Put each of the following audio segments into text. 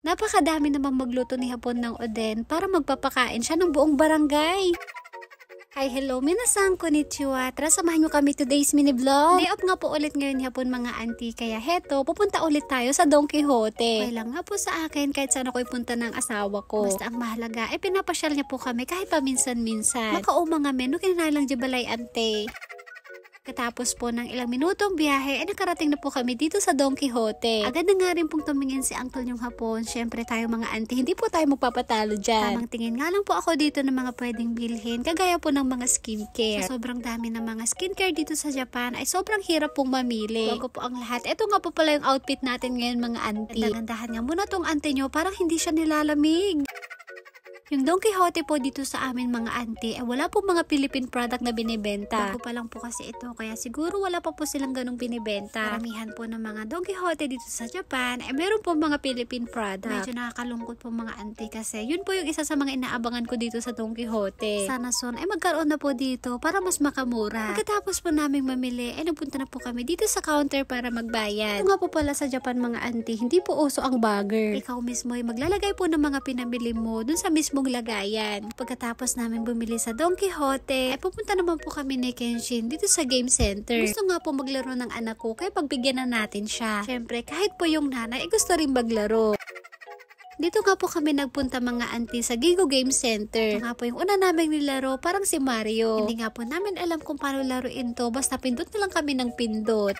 Napakadami namang magluto ni hapon ng oden para magpapakain siya ng buong barangay. Hi, hello, minasan, konnichiwa. Tara, samahan nyo kami today's mini vlog. Day off nga po ulit ngayon hapon mga auntie. Kaya heto, pupunta ulit tayo sa Don Quijote. Okay lang nga po sa akin kahit saan ako'y punta ng asawa ko. Basta ang mahalaga, pinapasyal niya po kami kahit paminsan-minsan. Makauma nga menu, kinanalang jibalay ante. Katapos po ng ilang minutong biyahe, nakarating na po kami dito sa Don Quijote. Agad na nga rin pong tumingin si uncle yung hapon. Syempre tayo mga auntie, hindi po tayo magpapatalo dyan. Tamang tingin nga lang po ako dito ng mga pwedeng bilhin, kagaya po ng mga skincare. Sa sobrang dami ng mga skincare dito sa Japan, ay sobrang hirap pong mamili. Bago po ang lahat, ito nga po pala yung outfit natin ngayon mga auntie. Gandahan nga muna tong auntie nyo, parang hindi siya nilalamig. Yung Don Quijote po dito sa amin mga auntie, wala po mga Philippine product na binibenta. Bago pa lang po kasi ito, kaya siguro wala pa po silang ganung binibenta. Karamihan po ng mga Don Quijote dito sa Japan, meron po mga Philippine product. Medyo nakakalungkot po mga auntie kasi yun po yung isa sa mga inaabangan ko dito sa Don Quijote. Sana soon magkaroon na po dito para mas makamura. Pagkatapos po naming mamili, nagpunta na po kami dito sa counter para magbayad. Ito nga po pala sa Japan mga auntie, hindi po uso ang bagger. Ikaw mismo ay maglalagay po ng mga pinamili mo dun sa mismong lagayan. Pagkatapos namin bumili sa Don Quijote, pupunta naman po kami ni Kenshin dito sa game center. Gusto nga po maglaro ng anak ko, kaya pagbigyan na natin siya. Syempre, kahit po yung nanay, gusto rin maglaro. Dito nga po kami nagpunta mga auntie sa Gigo Game Center. Ito nga po yung una naming nilaro, parang si Mario. Hindi nga po namin alam kung paano laruin to, basta pindot na lang kami ng pindot.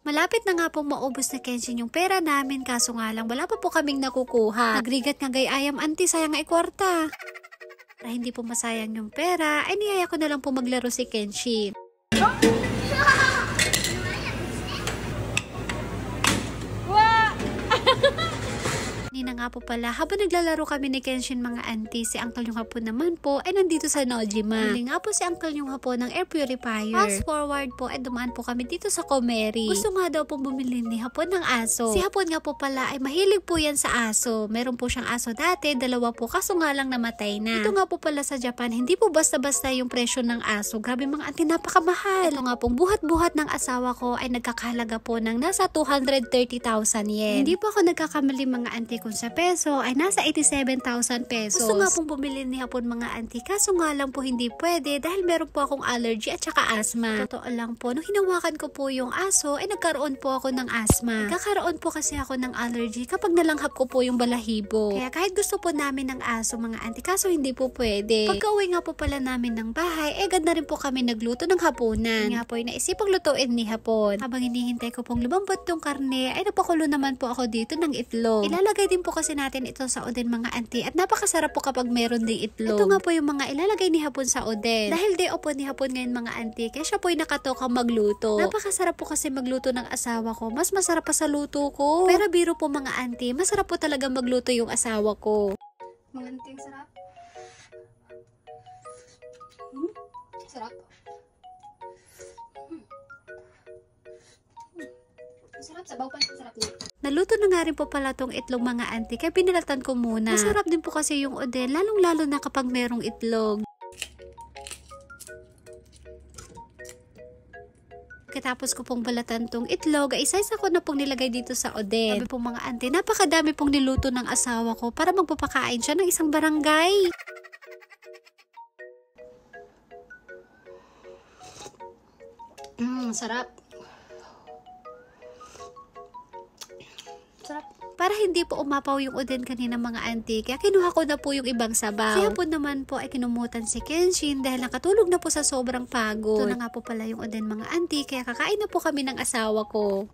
Malapit na nga pong maubos na Kenshin yung pera namin, kaso nga lang wala pa po kaming nakukuha. Nagrigat nga gayayam auntie, sayang ay kwarta. Para hindi po masayang yung pera, niyaya ko na lang po maglaro si Kenshin. Na nga po pala, habang naglalaro kami ni Kenshin mga auntie, si uncle yung hapon naman po ay nandito sa Nojima. Bili nga po si uncle yung hapon ng air purifier. Fast forward po ay dumaan po kami dito sa Komeri. Gusto nga daw po bumili ni hapon ng aso. Si hapon nga po pala ay mahilig po yan sa aso. Meron po siyang aso dati, dalawa po, kaso nga lang namatay na. Ito nga po pala sa Japan, hindi po basta-basta yung presyo ng aso. Grabe mga auntie, napakamahal. Ito nga pong buhat-buhat ng asawa ko ay nagkakahalaga po ng nasa 230,000 yen. Hindi po ako nagkakamali mga auntie, kung sa peso ay nasa 87,000 pesos. Gusto nga pong bumili ni hapon mga auntie, kaso nga lang po hindi pwede dahil meron po akong allergy at saka asthma. Totoo lang po, nung hinawakan ko po yung aso ay nagkaroon po ako ng asthma. Nagkakaroon po kasi ako ng allergy kapag nalanghap ko po yung balahibo. Kaya kahit gusto po namin ng aso mga auntie, kaso hindi po pwede. Pagka-uwi nga po pala namin ng bahay, ganda rin po kami nagluto ng hapunan. Nga po ay naisipang lutuin ni hapon. Habang hinihintay ko pong lumambot yung karne, ay napakulo naman po ako dito ng itlog. Ilalagay din po kasi natin ito sa oden mga auntie at napakasarap po kapag meron ding itlog. Ito nga po yung mga ilalagay ni hapon sa oden. Dahil day off po ni hapon ngayon mga auntie, kaya siya po yung nakatokang magluto. Napakasarap po kasi magluto ng asawa ko. Mas masarap pa sa luto ko. Pero biro po mga auntie, masarap po talaga magluto yung asawa ko. Mga auntie, sarap. Sarap. Sarap, sabaw pa, sarap niya. Naluto na nga rin po pala tong itlog mga auntie, kaya pinalatan ko muna. Masarap din po kasi yung oden, lalong-lalo na kapag merong itlog. Pagkatapos ko pong balatan tong itlog, isa-isa ko na pong nilagay dito sa oden. Sabi po mga auntie, napakadami pong niluto ng asawa ko para magpapakain siya ng isang barangay. Sarap. Sarap. Para hindi po umapaw yung oden kanina mga auntie, kaya kinuha ko na po yung ibang sabaw. Si hapon naman po ay kinumutan si Kenshin dahil nakatulog na po sa sobrang pagod. Ito na nga po pala yung oden mga auntie, kaya kakain na po kami ng asawa ko.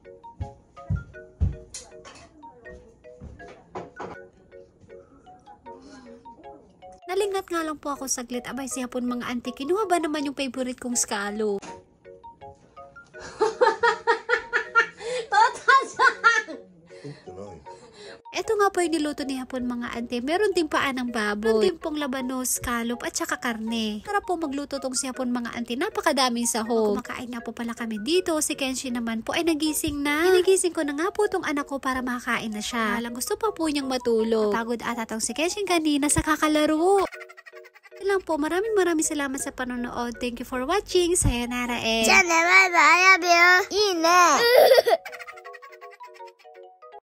Nalingat nga lang po ako saglit. Abay, si hapon mga auntie, kinuha ba naman yung favorite kong scallop? Ito nga po yung niluto ni hapon mga ante. Meron din paan ng baboy. Meron din pong labanos, scallop at saka karne. Para po magluto tong si hapon mga ante. Napakadaming sahog. Kumakain na po pala kami dito. Si Kenshi naman po ay nagising na. Ginigising ko na nga po tong anak ko para makakain na siya. Walang gusto pa po niyang matulog. Napagod ata tong si Kenshi kanina sa kakalaro. Yun lang po. Maraming salamat sa panonood. Thank you for watching. Sayonara and... Bye bye. I love you. いいね。